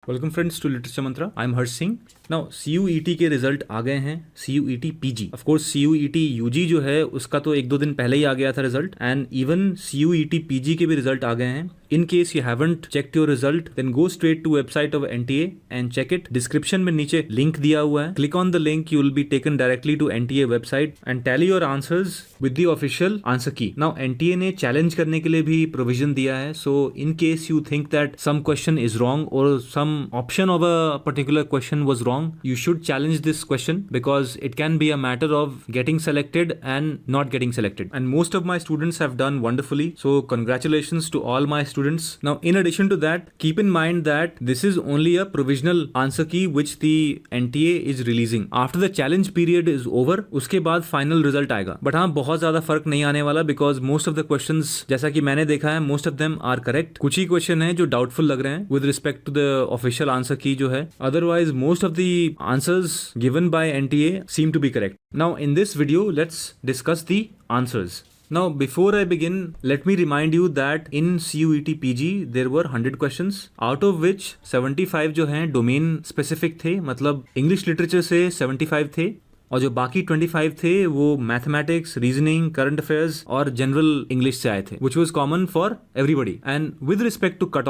Welcome friends to literature Mantra. I am Harsh Singh. Now CUET के result आ गए हैं। CUET PG, of course CUET UG जो है उसका तो 1-2 दिन पहले ही आ गया था result, and even CUET PG के भी रिजल्ट आ गए हैं। In case you haven't checked your result then go straight to website of NTA and check it. Description में नीचे लिंक दिया हुआ है, click on the link, you will be taken directly to NTA website and tally your answers with the official answer key. Now NTA ने challenge करने के लिए भी प्रोविजन दिया है, so in case you think that some question is wrong और some option of a particular question was wrong, you should challenge this question because it can be a matter of getting selected and not getting selected. And most of my students have done wonderfully, so congratulations to all my students. Now in addition to that, keep in mind that this is only a provisional answer key which the NTA is releasing. After the challenge period is over, उसके बाद final result आएगा। But हाँ, बहुत ज़्यादा फर्क नहीं आने वाला because most of the questions, जैसा कि मैंने देखा है, most of them are correct. कुछ ही क्वेश्चन हैं जो doubtful लग रहे हैं with respect to the official answer key जो है, otherwise most of the answers given by NTA seem to be correct. Now in this video let's discuss the answers. Now before I begin, let me remind you that in CUET PG there were 100 questions, out of which 75 जो हैं domain specific थे, मतलब English literature से 75 थे, और जो बाकी 25 थे वो मैथमेटिक्स, रीजनिंग, करंट अफेयर्स और जनरल इंग्लिश से आए थे, which was common for everybody. And with respect to cut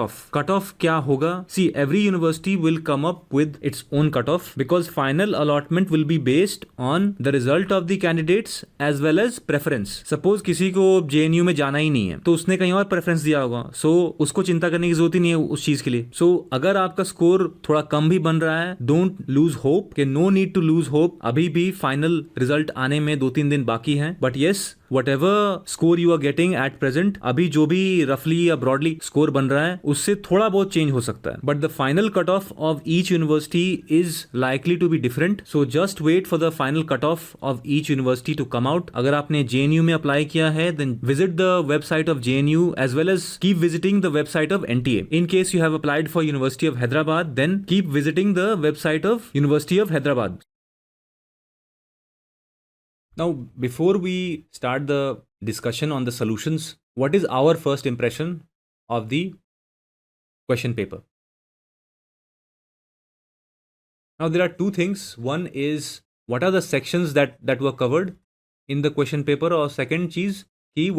off क्या होगा, see every university will come up with its own cut off because final allotment will be based on the result of the candidates as well as preference. Suppose किसी को JNU में जाना ही नहीं है तो उसने कहीं और प्रेफरेंस दिया होगा, सो उसको चिंता करने की जरूरत ही नहीं है उस चीज के लिए। सो अगर आपका स्कोर थोड़ा कम भी बन रहा है, don't lose hope, okay no need to lose hope, अभी भी फाइनल रिजल्ट आने में 2-3 दिन बाकी हैं। But yes, whatever score you are getting at present, अभी जो भी रफली या ब्रॉडली स्कोर बन रहा है उससे थोड़ा बहुत चेंज हो सकता है, but the final cut off of each university is likely to be different. So just wait for the final cut off of each university to come out. अगर आपने JNU में अप्लाई किया है then visit the website of JNU as well as keep visiting the website of NTA. In case you have applied for university of Hyderabad then keep visiting the website of university of Hyderabad. Now, before we start the discussion on the solutions, what is our first impression of the question paper? Now, there are two things. One is what are the sections that were covered in the question paper, or second cheese,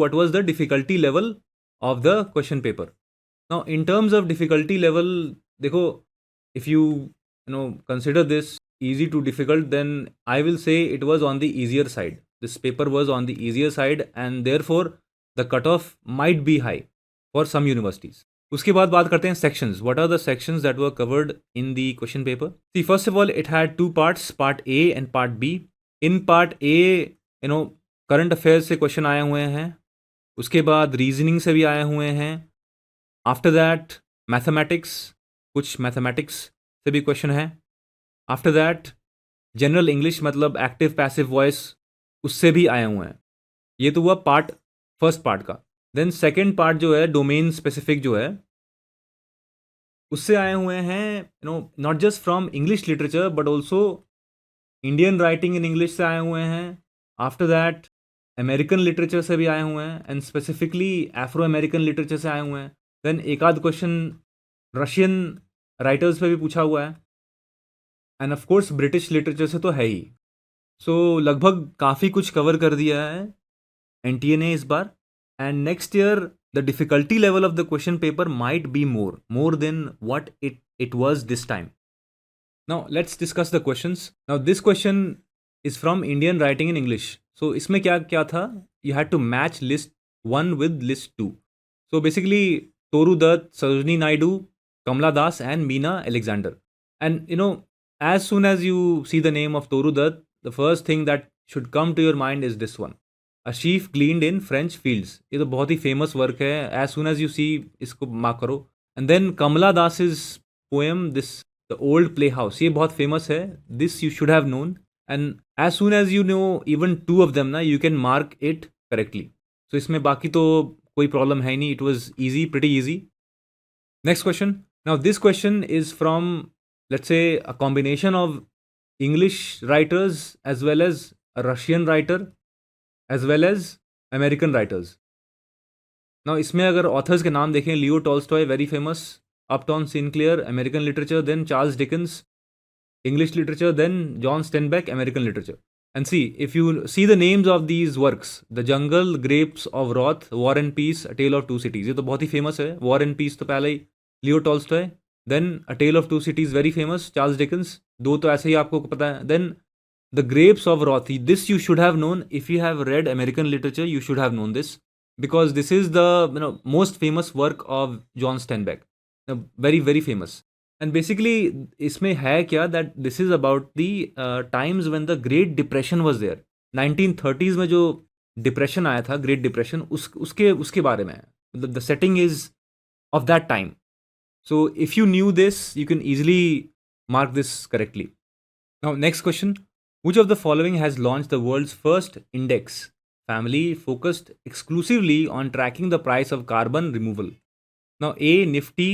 what was the difficulty level of the question paper. Now, in terms of difficulty level, देखो, if you consider this easy to difficult, then I will say it was on the easier side. This paper was on the easier side and therefore the cutoff might be high for some universities. उसके बाद बात करते हैं sections. What are the sections that were covered in the question paper? See, first of all, it had two parts, part A and part B. In part A, current affairs से question आए हुए हैं, उसके बाद reasoning से भी आए हुए हैं, after that mathematics, कुछ mathematics से भी question है, आफ्टर दैट जनरल इंग्लिश मतलब एक्टिव पैसिव वॉइस उससे भी आए हुए हैं। ये तो हुआ पार्ट फर्स्ट पार्ट का। देन सेकेंड पार्ट जो है डोमेन स्पेसिफिक जो है उससे आए हुए हैं, not just from English literature but also Indian writing in English से आए हुए हैं। आफ्टर दैट अमेरिकन लिटरेचर से भी आए हुए हैं and specifically Afro American literature से आए हुए हैं। देन एक आध क्वेश्चन रशियन राइटर्स पे भी पूछा हुआ है end of course British literature से तो है ही। सो लगभग काफ़ी कुछ कवर कर दिया है NTA ने इस बार। And next year the difficulty level of the question paper might be more than what it was this time. Now let's discuss the questions. Now this question is from Indian writing in English. So इसमें क्या क्या था, you had to match list 1 with list 2. So basically Toru Dutt, Sarojini Naidu, Kamala Das and Meena Alexander. And as soon as you see the name of Toru Dutt, the first thing that should come to your mind is this one, A Sheaf Gleaned in French Fields. ये तो बहुत ही famous work है. As soon as you see, इसको mark करो. And then Kamala Das's poem, The Old Playhouse, ये बहुत famous है. This you should have known. And as soon as you know even two of them, ना, you can mark it correctly. So इसमें बाकी तो कोई problem है नहीं. It was easy, pretty easy. Next question. Now this question is from, let's say, a combination of English writers as well as a Russian writer as well as American writers. Now इसमें अगर authors के नाम देखें, Leo Tolstoy very famous, Upton Sinclair, American literature, then Charles Dickens, English literature, then John Steinbeck, American literature. And see, if you see the names of these works, The Jungle, Grapes of Wrath, War and Peace, A Tale of Two Cities, ये तो बहुत ही famous है. War and Peace तो पहले ही Leo Tolstoy, then A Tale of Two Cities very famous, Charles Dickens, दो तो ऐसे ही आपको पता है. Then The Grapes of Wrath, this you should have known. If you have read American literature, you should have known this, because this is the most famous work of John Steinbeck, very very famous. And basically इसमें है क्या, that this is about the times when the great depression was there. 1930s में जो depression आया था, great depression, उसके बारे में है. The setting is of that time. So if you knew this you can easily mark this correctly. Now next question, which of the following has launch the world's first index family focused exclusively on tracking the price of carbon removal? Now A Nifty,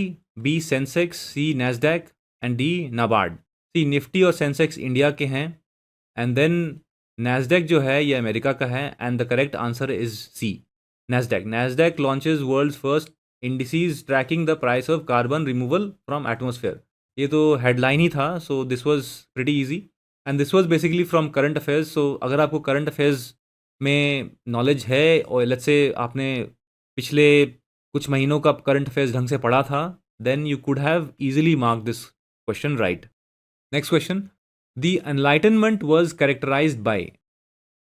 B Sensex, C Nasdaq and D NABARD. See, Nifty और Sensex India के हैं, and then Nasdaq जो है ये America का है, and the correct answer is C Nasdaq. Nasdaq launches world's first indices tracking the price of carbon removal from atmosphere. ये तो हेडलाइन ही था, so this was pretty easy, and this was basically from current affairs. सो अगर आपको current affairs में knowledge है, और लेट्स से आपने पिछले कुछ महीनों का करंट अफेयर्स ढंग से पढ़ा था, then you could have easily mark this question right. Next question, the enlightenment was characterised by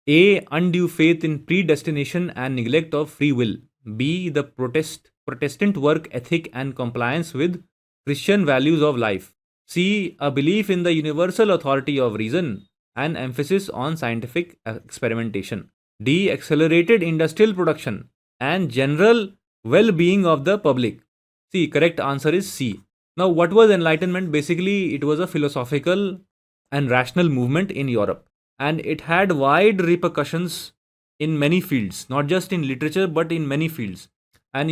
A undue faith in predestination and neglect of free will, B the Protestant work ethic and compliance with Christian values of life, C a belief in the universal authority of reason and emphasis on scientific experimentation, D accelerated industrial production and general well-being of the public. See, correct answer is C. Now, what was enlightenment? Basically, it was a philosophical and rational movement in Europe, and it had wide repercussions in many fields, not just in literature but in many fields. And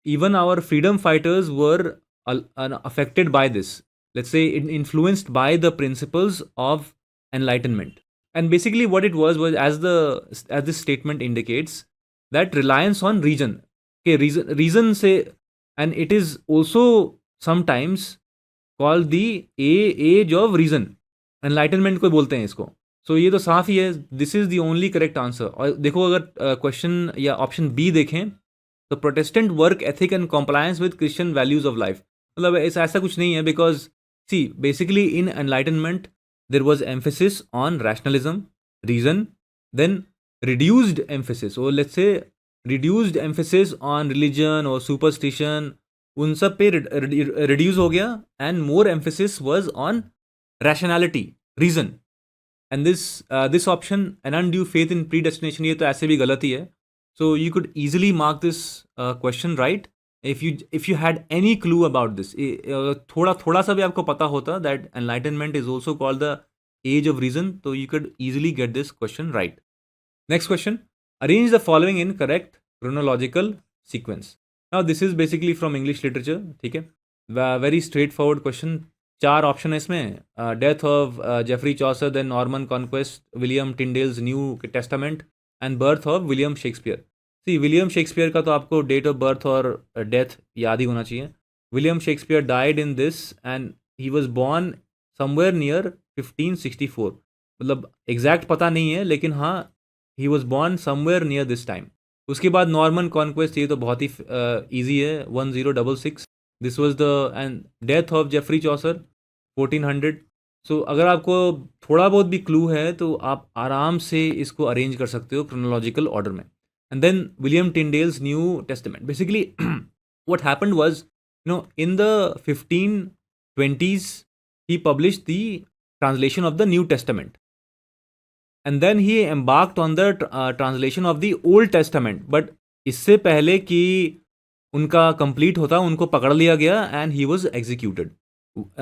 even our freedom fighters were affected by this, let's say influenced by the principles of enlightenment. And basically what it was as this statement indicates, that reliance on reason. Okay, reason say, and it is also sometimes called the age of reason. enlightenment को बोलते हैं इसको. सो ये तो साफ ही है, this is the only correct answer. और देखो, अगर क्वेश्चन या ऑप्शन बी देखें तो protestant work ethic and compliance with Christian values of life, मतलब ऐसा कुछ नहीं है, because see basically in enlightenment there was emphasis on rationalism, reason, then reduced emphasis, और let's say reduced emphasis on religion और superstition, उन सब पे रिड्यूस हो गया, and more emphasis was on rationality, reason. And this option, an undue faith in predestination, ये तो ऐसे भी गलत ही है. So you could easily mark this question right if you had any clue about this. थोड़ा सा भी आपको पता होता that enlightenment is also called the age of reason, तो you could easily get this question right. Next question, arrange the following in correct chronological sequence. Now this is basically from English literature, ठीक है, very straightforward question. 4 option है इसमें, death of Geoffrey Chaucer, then Norman conquest, William Tyndale's New Testament, and birth of William Shakespeare. See, William Shakespeare का तो आपको date of birth और death याद ही होना चाहिए. William Shakespeare died in this, and he was born somewhere near 1564, मतलब exact पता नहीं है, लेकिन हाँ, he was born somewhere near this time. उसके बाद नॉर्मन कॉन्क्वेस्ट, ये तो बहुत ही ईजी है, 1066. This was the end death of Geoffrey Chaucer 1400. सो अगर आपको थोड़ा बहुत भी क्लू है तो आप आराम से इसको अरेंज कर सकते हो क्रोनोलॉजिकल ऑर्डर में. And then William Tyndale's New Testament, basically what happened was, in the 1520s he published the translation of the New Testament, and then he embarked on the translation of the Old Testament. But इससे पहले कि उनका complete होता, उनको पकड़ लिया गया, and he was executed.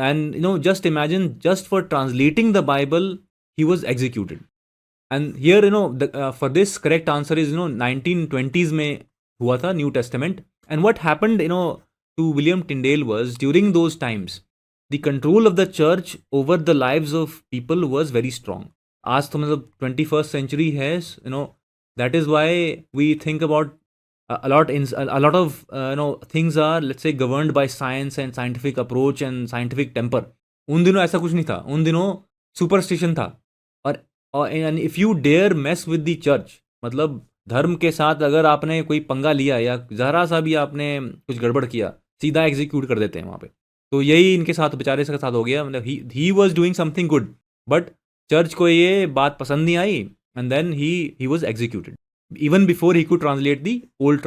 And just imagine, just for translating the Bible he was executed. And here for this correct answer is 1920s में हुआ था New Testament. And what happened to William Tyndale was, during those times the control of the church over the lives of people was very strong. आज तो मतलब 21st century है, that is why we think about a lot of things are, let's say, governed by science and scientific approach and scientific temper. उन दिनों ऐसा कुछ नहीं था, उन दिनों सुपरस्टिशन था. और and if you dare mess with the church, मतलब धर्म के साथ अगर आपने कोई पंगा लिया या ज़रा सा भी आपने कुछ गड़बड़ किया, सीधा एग्जीक्यूट कर देते हैं वहाँ पे. तो यही इनके साथ, बेचारे के साथ हो गया. मतलब he was doing something good, but church को ये बात पसंद नहीं आई, and then he was executed even before he could translate the Old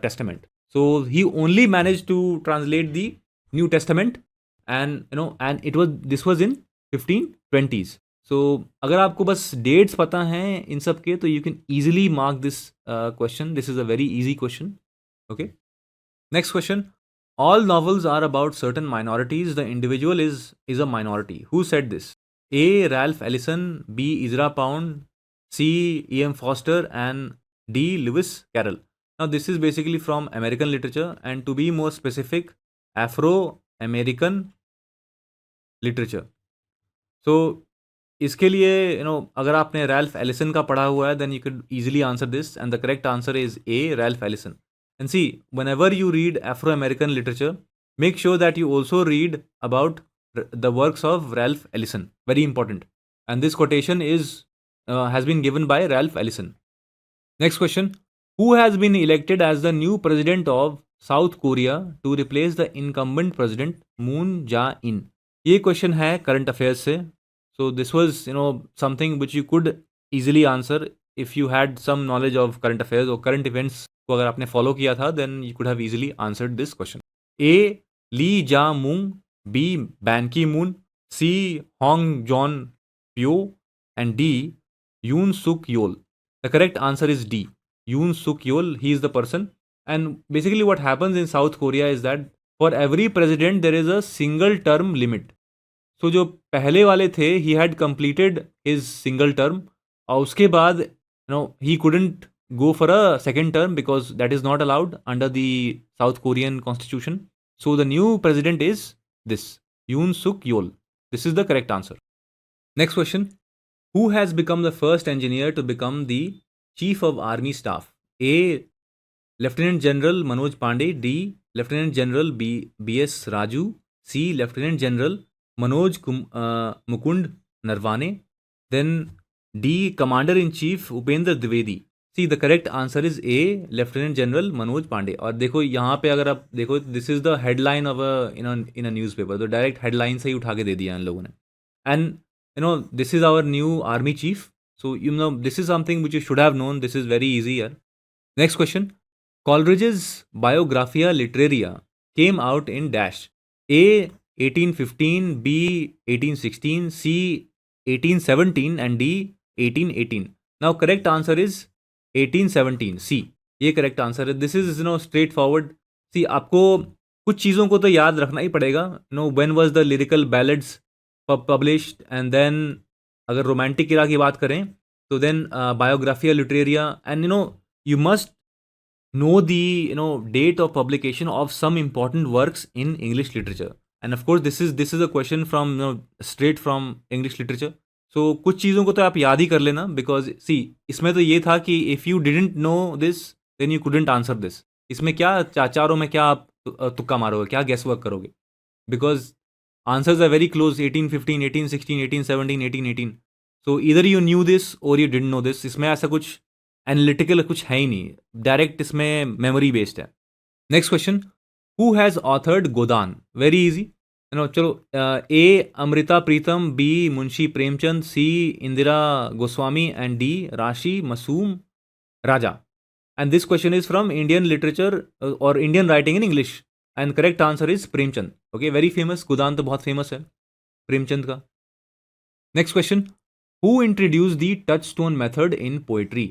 Testament. So he only managed to translate the New Testament, and and this was in 1520s. So अगर आपको बस dates पता हैं इन सब के, तो you can easily mark this question. This is a very easy question. Okay. Next question. All novels are about certain minorities. The individual is a minority. Who said this? A. Ralph Ellison, B. Ezra Pound, C. E.M. Foster, and D. Lewis Carroll. Now this is basically from American literature, and to be more specific, Afro-American literature. So इसके लिए अगर आपने Ralph Allison का पढ़ा हुआ है, then you could easily answer this, and the correct answer is A. Ralph Ellison. And see, whenever you read Afro-American literature, make sure that you also read about the works of Ralph Ellison. Very important. And this quotation has been given by Ralph Ellison. Next question. Who has been elected as the new president of South Korea to replace the incumbent president Moon Jae-in? ये question है current affairs से. So this was something which you could easily answer if you had some knowledge of current affairs or current events को अगर आपने follow किया था, then you could have easily answered this question. A. Lee Ja-moon, B. Ban Ki-moon, C. Hong Joon-pyo, and D. Yoon Suk-yeol. The correct answer is D. Yoon Suk-yeol, he is the person. And basically what happens in South Korea is that for every president there is a single term limit. So जो पहले वाले थे, he had completed his single term. और उसके बाद he couldn't go for a second term because that is not allowed under the South Korean constitution. So the new president is this, Yoon Suk-yeol. This is the correct answer. Next question. Who has become the first engineer to become the Chief of Army Staff? A. Lieutenant General Manoj Pandey, D. Lieutenant General B.S. Raju, C. Lieutenant General Manoj Mukund Narwane, then D. Commander-in-Chief Upendra Dwivedi. See, the correct answer is A. Lieutenant General Manoj Pandey. और देखो यहाँ पे अगर आप देखो, this is the headline of in a newspaper. तो direct headline से ही उठा के दे दिया इन लोगों ने. And this is our new army chief. So this is something which you should have known. This is very easy here. Next question. Coleridge's Biographia Literaria came out in dash. A. 1815, B. 1816, C. 1817, and D. 1818. Now correct answer is 1817, C. ये correct answer है. This is straightforward. See, आपको कुछ चीज़ों को तो याद रखना ही पड़ेगा. When was the lyrical ballads published, and then अगर रोमांटिक इरा की बात करें तो then Biographia Literaria, and you must know the date of publication of some important works in English literature. And of course this is a question from straight from English literature. So कुछ चीज़ों को तो आप याद ही कर लेना, because see, इसमें तो ये था कि if you didn't know this then you couldn't answer this. इसमें क्या चारों में क्या आप तुक्का मारोगे, क्या गैस वर्क करोगे, because answers are very close. 1815, 1816, 1817, 1818. So either you knew this or you didn't know this. इसमें ऐसा कुछ एनालिटिकल कुछ है ही नहीं, डायरेक्ट इसमें मेमोरी बेस्ड है. Next question. Who has authored Godan? Very easy. चलो, A. Amrita Pritam, B. Munshi Premchand, C. Indira Goswami, and D. Rahi Masoom Raza. And this question is from Indian literature और Indian writing in English, and correct answer is Premchand. Okay, very famous. Godan तो बहुत famous है प्रेमचंद का. Next question. Who introduce the touchstone method in poetry?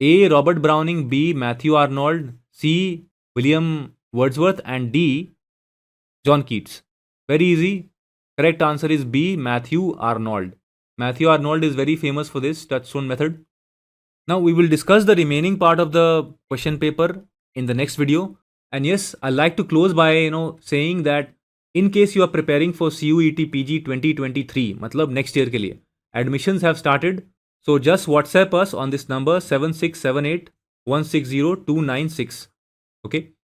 A. Robert Browning, B. Matthew Arnold, C. William Wordsworth, and D. John Keats. Very easy. Correct answer is B. Matthew Arnold. Matthew Arnold is very famous for this touchstone method. Now we will discuss the remaining part of the question paper in the next video. And yes, I like to close by saying that in case you are preparing for CUET PG 2023, मतलब next year के लिए, admissions have started. So just WhatsApp us on this number 7678 160296. Okay.